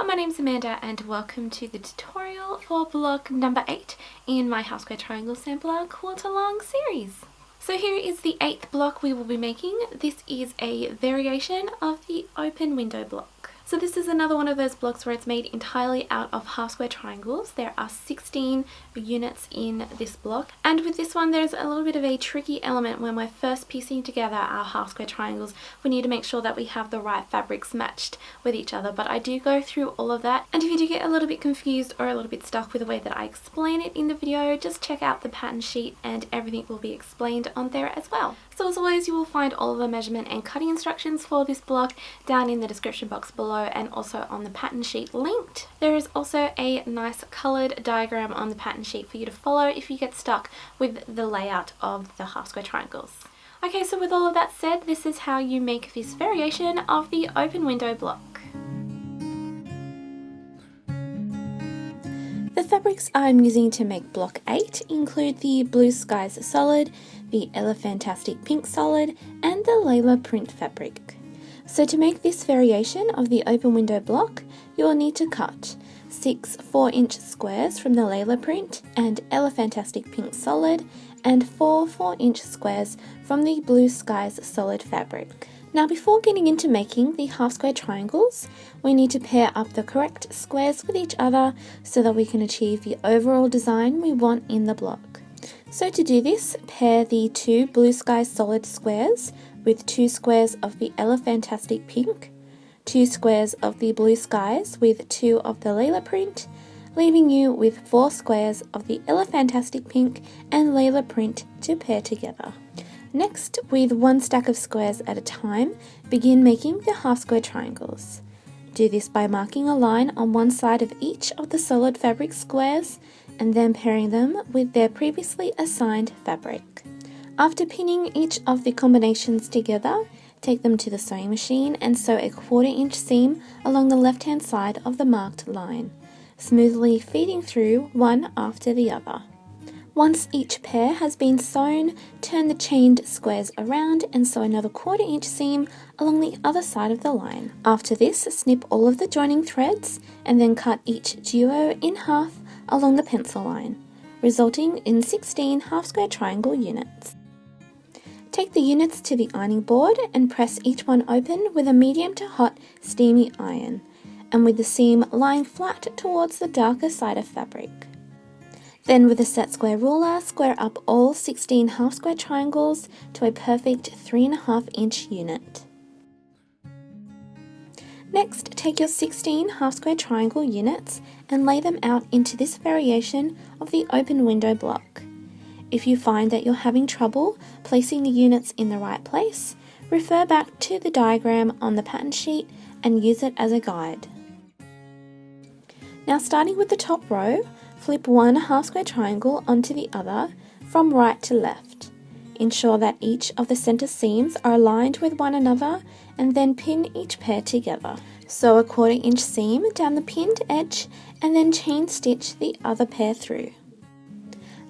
my name's Amanda and welcome to the tutorial for block number 8 in my House Square Triangle Sampler Quilt Along series. So here is the 8th block we will be making. This is a variation of the open window block. So this is another one of those blocks where it's made entirely out of half square triangles. There are 16 units in this block, and with this one there's a little bit of a tricky element when we're first piecing together our half square triangles. We need to make sure that we have the right fabrics matched with each other, but I do go through all of that, and if you do get a little bit confused or a little bit stuck with the way that I explain it in the video, just check out the pattern sheet and everything will be explained on there as well. So as always, you will find all of the measurement and cutting instructions for this block down in the description box below and also on the pattern sheet linked. There is also a nice coloured diagram on the pattern sheet for you to follow if you get stuck with the layout of the half square triangles. Okay, so with all of that said, this is how you make this variation of the open window block. The fabrics I'm using to make block 8 include the Blue Skies Solid, the Elephantastic Pink Solid, and the Layla print fabric. So to make this variation of the open window block, you will need to cut 6 4-inch squares from the Layla print and Elephantastic Pink Solid, and 4 4-inch squares from the Blue Skies Solid fabric. Now before getting into making the half square triangles, we need to pair up the correct squares with each other so that we can achieve the overall design we want in the block. So to do this, pair the 2 Blue Skies Solid squares with 2 squares of the Elephantastic Pink, 2 squares of the Blue Skies with 2 of the Layla print, leaving you with 4 squares of the Elephantastic Pink and Layla print to pair together. Next, with one stack of squares at a time, begin making the half square triangles. Do this by marking a line on one side of each of the solid fabric squares and then pairing them with their previously assigned fabric. After pinning each of the combinations together, take them to the sewing machine and sew a 1/4-inch seam along the left-hand side of the marked line, smoothly feeding through one after the other. Once each pair has been sewn, turn the chained squares around and sew another 1/4-inch seam along the other side of the line. After this, snip all of the joining threads and then cut each duo in half along the pencil line, resulting in 16 half square triangle units. Take the units to the ironing board and press each one open with a medium to hot steamy iron, and with the seam lying flat towards the darker side of fabric. Then with a set square ruler, square up all 16 half square triangles to a perfect 3.5-inch unit. Next, take your 16 half square triangle units and lay them out into this variation of the open window block. If you find that you're having trouble placing the units in the right place, refer back to the diagram on the pattern sheet and use it as a guide. Now starting with the top row, flip one half square triangle onto the other from right to left. Ensure that each of the center seams are aligned with one another and then pin each pair together. Sew a 1/4-inch seam down the pinned edge and then chain stitch the other pair through.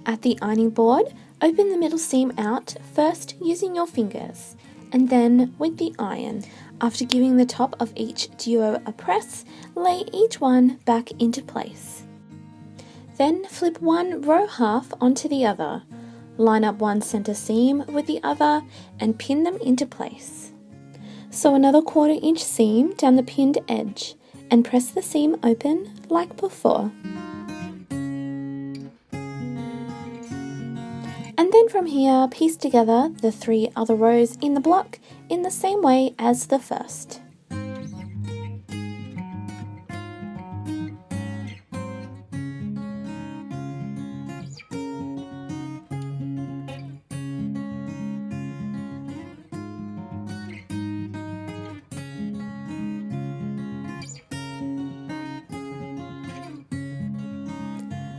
At the ironing board, open the middle seam out first using your fingers and then with the iron. After giving the top of each duo a press, lay each one back into place. Then flip one row half onto the other, line up one center seam with the other and pin them into place. Sew another 1/4-inch seam down the pinned edge and press the seam open like before. And then from here, piece together the 3 other rows in the block in the same way as the first.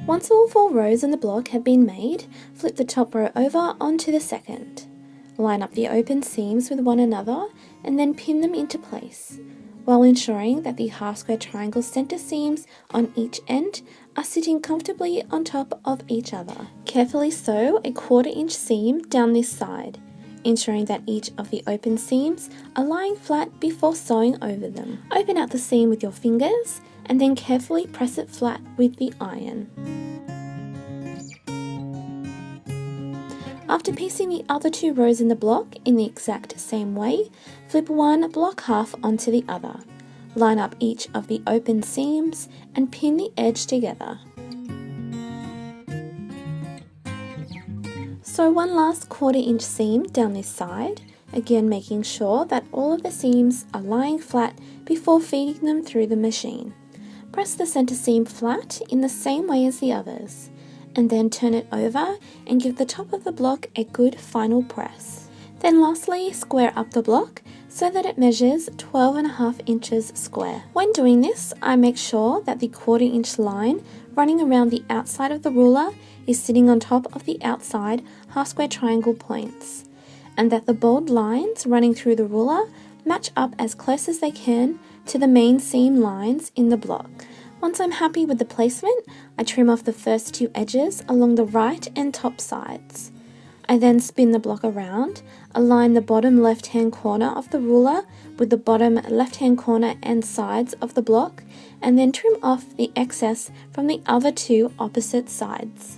Once all 4 rows in the block have been made, flip the top row over onto the second. Line up the open seams with one another and then pin them into place, while ensuring that the half square triangle center seams on each end are sitting comfortably on top of each other. Carefully sew a 1/4-inch seam down this side, ensuring that each of the open seams are lying flat before sewing over them. Open out the seam with your fingers and then carefully press it flat with the iron. After piecing the other 2 rows in the block in the exact same way, flip one block half onto the other. Line up each of the open seams and pin the edge together. Sew one last 1/4 inch seam down this side, again making sure that all of the seams are lying flat before feeding them through the machine. Press the center seam flat in the same way as the others, and then turn it over and give the top of the block a good final press. Then lastly, square up the block so that it measures 12.5 inches square. When doing this, I make sure that the 1/4 inch line running around the outside of the ruler is sitting on top of the outside half square triangle points, and that the bold lines running through the ruler match up as close as they can to the main seam lines in the block. Once I'm happy with the placement, I trim off the first 2 edges along the right and top sides. I then spin the block around, align the bottom left-hand corner of the ruler with the bottom left-hand corner and sides of the block, and then trim off the excess from the other 2 opposite sides.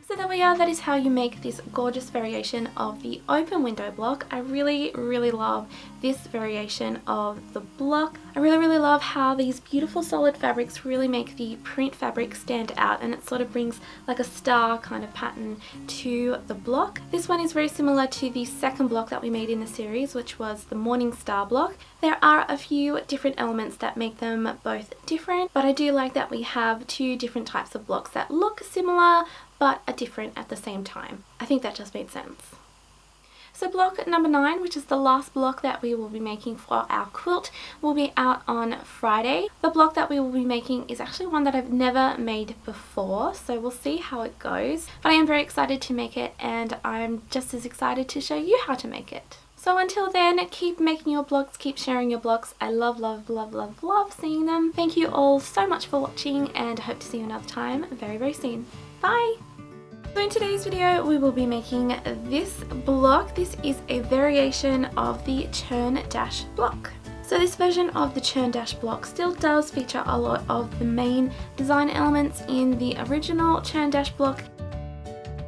So there we are, that is how you make this gorgeous variation of the open window block. I really love this variation of the block. I really love how these beautiful solid fabrics really make the print fabric stand out, and it sort of brings like a star kind of pattern to the block. This one is very similar to the second block that we made in the series, which was the Morning Star block. There are a few different elements that make them both different, but I do like that we have 2 different types of blocks that look similar but are different at the same time. I think that just made sense. So block number 9, which is the last block that we will be making for our quilt, will be out on Friday. The block that we will be making is actually one that I've never made before, so we'll see how it goes. But I am very excited to make it, and I'm just as excited to show you how to make it. So until then, keep making your blocks, keep sharing your blocks. I love seeing them. Thank you all so much for watching, and I hope to see you another time very soon. Bye! So in today's video we will be making this block. This is a variation of the churn dash block. So this version of the churn dash block still does feature a lot of the main design elements in the original churn dash block,